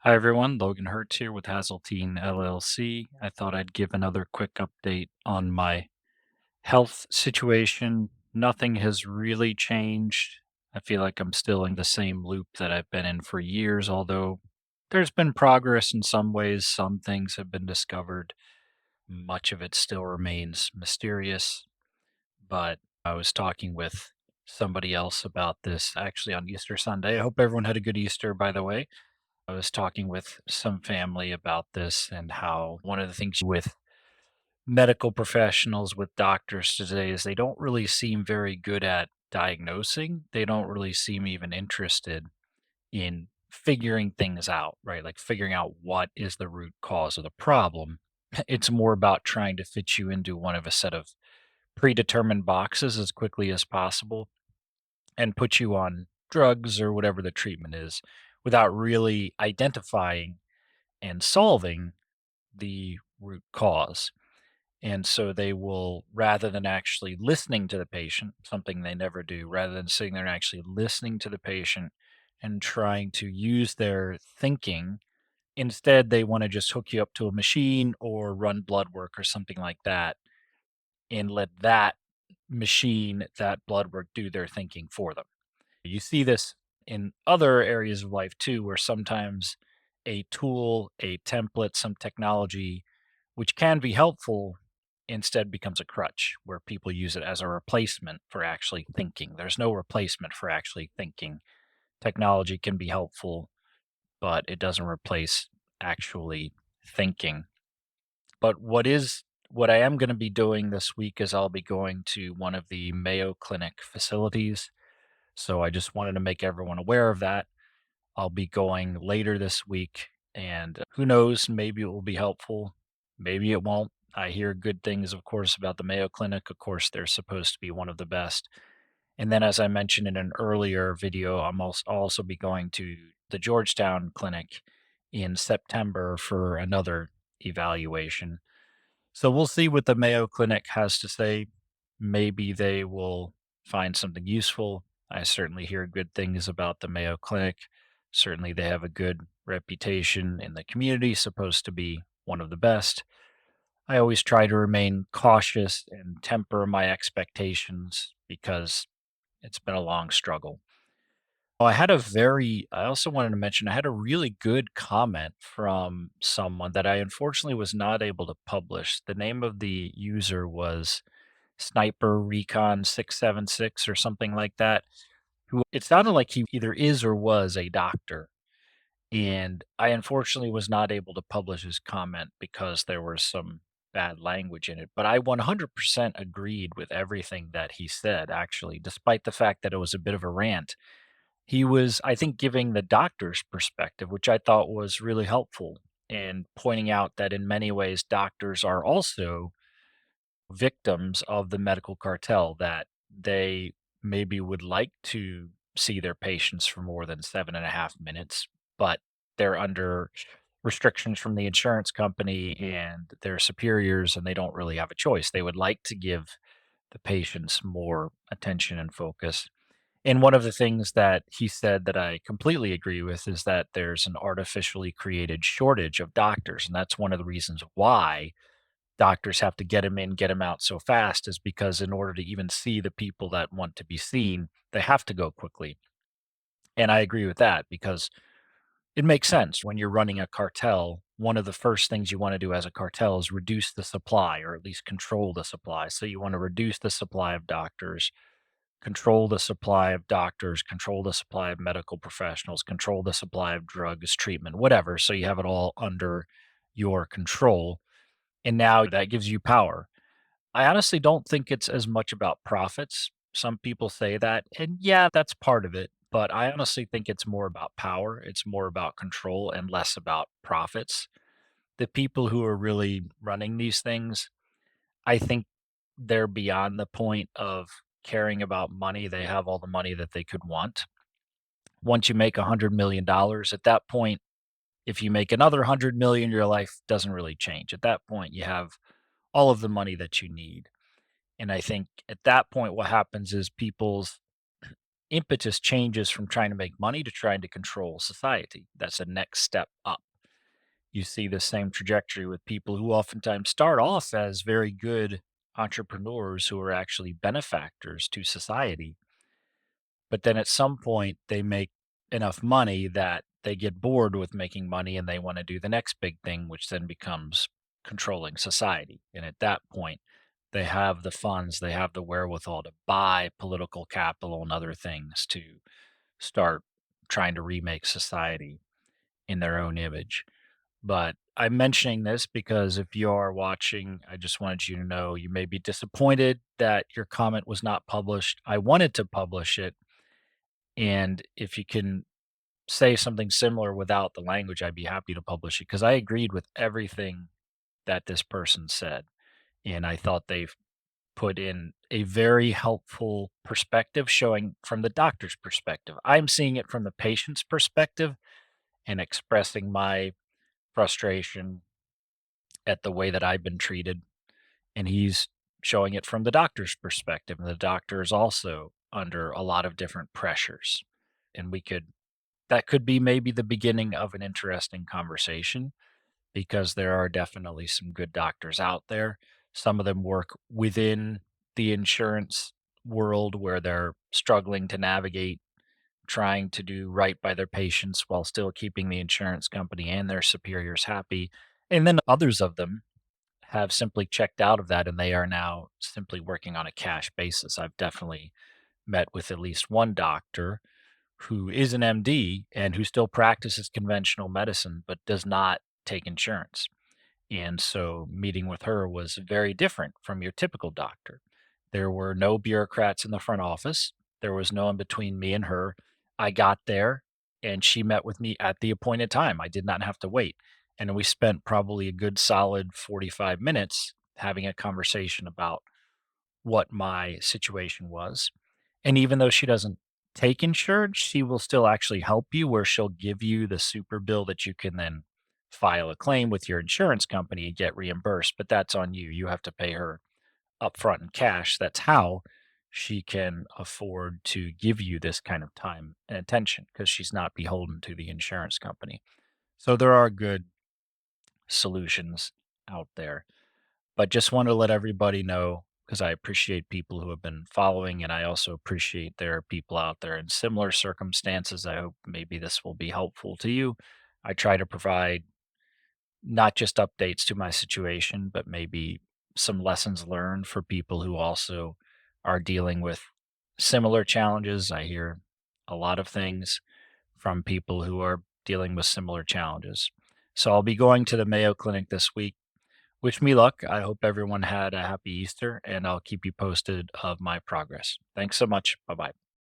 Hi everyone, Logan Hertz here with Hazeltine LLC. I thought I'd give another quick update on my health situation. Nothing has really changed. I feel like I'm still in the same loop that I've been in for years, although there's been progress in some ways. Some things have been discovered. Much of it still remains mysterious, but I was talking with somebody else about this actually on Easter Sunday. I hope everyone had a good Easter, by the way. I was talking with some family about this and how one of the things with medical professionals, with doctors today, is they don't really seem very good at diagnosing. They don't really seem even interested in figuring things out, right? Like figuring out what is the root cause of the problem. It's more about trying to fit you into one of a set of predetermined boxes as quickly as possible and put you on drugs or whatever the treatment is without really identifying and solving the root cause. And so they will, rather than actually listening to the patient, something they never do, rather than sitting there and actually listening to the patient and trying to use their thinking, instead they want to just hook you up to a machine or run blood work or something like that and let that machine, that blood work do their thinking for them. You see this in other areas of life too, where sometimes a tool, a template, some technology, which can be helpful, instead becomes a crutch where people use it as a replacement for actually thinking. There's no replacement for actually thinking. Technology can be helpful, but it doesn't replace actually thinking. But what I am going to be doing this week is I'll be going to one of the Mayo Clinic facilities. So I just wanted to make everyone aware of that. I'll be going later this week, and who knows, maybe it will be helpful. Maybe it won't. I hear good things, of course, about the Mayo Clinic. Of course, they're supposed to be one of the best. And then, as I mentioned in an earlier video, I'll also be going to the Georgetown Clinic in September for another evaluation. So we'll see what the Mayo Clinic has to say. Maybe they will find something useful. I certainly hear good things about the Mayo Clinic. Certainly, they have a good reputation in the community, supposed to be one of the best. I always try to remain cautious and temper my expectations because it's been a long struggle. I also wanted to mention, I had a really good comment from someone that I unfortunately was not able to publish. The name of the user was Sniper Recon 676 or something like that. Who it sounded like he either is or was a doctor. And I unfortunately was not able to publish his comment because there was some bad language in it. But I 100% agreed with everything that he said, actually, despite the fact that it was a bit of a rant. He was, I think, giving the doctor's perspective, which I thought was really helpful, and pointing out that in many ways, doctors are also victims of the medical cartel, that they maybe would like to see their patients for more than 7.5 minutes, but they're under restrictions from the insurance company and their superiors, and they don't really have a choice. They would like to give the patients more attention and focus. And one of the things that he said that I completely agree with is that there's an artificially created shortage of doctors. And that's one of the reasons why doctors have to get them in, get them out so fast, is because in order to even see the people that want to be seen, they have to go quickly. And I agree with that because it makes sense when you're running a cartel. One of the first things you want to do as a cartel is reduce the supply, or at least control the supply. So you want to reduce the supply of doctors, control the supply of doctors, control the supply of medical professionals, control the supply of drugs, treatment, whatever. So you have it all under your control. And now that gives you power. I honestly don't think it's as much about profits. Some people say that, and yeah, that's part of it. But I honestly think it's more about power. It's more about control and less about profits. The people who are really running these things, I think they're beyond the point of caring about money. They have all the money that they could want. Once you make $100 million, at that point, if you make another 100 million, your life doesn't really change. At that point, you have all of the money that you need. And I think at that point, what happens is people's impetus changes from trying to make money to trying to control society. That's a next step up. You see the same trajectory with people who oftentimes start off as very good entrepreneurs who are actually benefactors to society. But then at some point, they make enough money that they get bored with making money and they want to do the next big thing, which then becomes controlling society. And at that point, they have the funds, they have the wherewithal to buy political capital and other things to start trying to remake society in their own image. But I'm mentioning this because if you are watching, I just wanted you to know you may be disappointed that your comment was not published. I wanted to publish it. And if you can say something similar without the language, I'd be happy to publish it because I agreed with everything that this person said. And I thought they've put in a very helpful perspective showing from the doctor's perspective. I'm seeing it from the patient's perspective and expressing my frustration at the way that I've been treated. And he's showing it from the doctor's perspective. And the doctor is also under a lot of different pressures. And that could be maybe the beginning of an interesting conversation because there are definitely some good doctors out there. Some of them work within the insurance world where they're struggling to navigate trying to do right by their patients while still keeping the insurance company and their superiors happy. And then others of them have simply checked out of that and they are now simply working on a cash basis. I've definitely met with at least one doctor who is an MD and who still practices conventional medicine but does not take insurance. And so meeting with her was very different from your typical doctor. There were no bureaucrats in the front office. There was no in between me and her. I got there and she met with me at the appointed time. I did not have to wait. And we spent probably a good solid 45 minutes having a conversation about what my situation was. And even though she doesn't take insurance, she will still actually help you where she'll give you the super bill that you can then file a claim with your insurance company and get reimbursed. But that's on you. You have to pay her upfront in cash. That's how she can afford to give you this kind of time and attention because she's not beholden to the insurance company. So there are good solutions out there. But just want to let everybody know because I appreciate people who have been following, and I also appreciate there are people out there in similar circumstances. I hope maybe this will be helpful to you. I try to provide not just updates to my situation, but maybe some lessons learned for people who also are dealing with similar challenges. I hear a lot of things from people who are dealing with similar challenges. So I'll be going to the Mayo Clinic this week. Wish me luck. I hope everyone had a happy Easter, and I'll keep you posted of my progress. Thanks so much. Bye bye.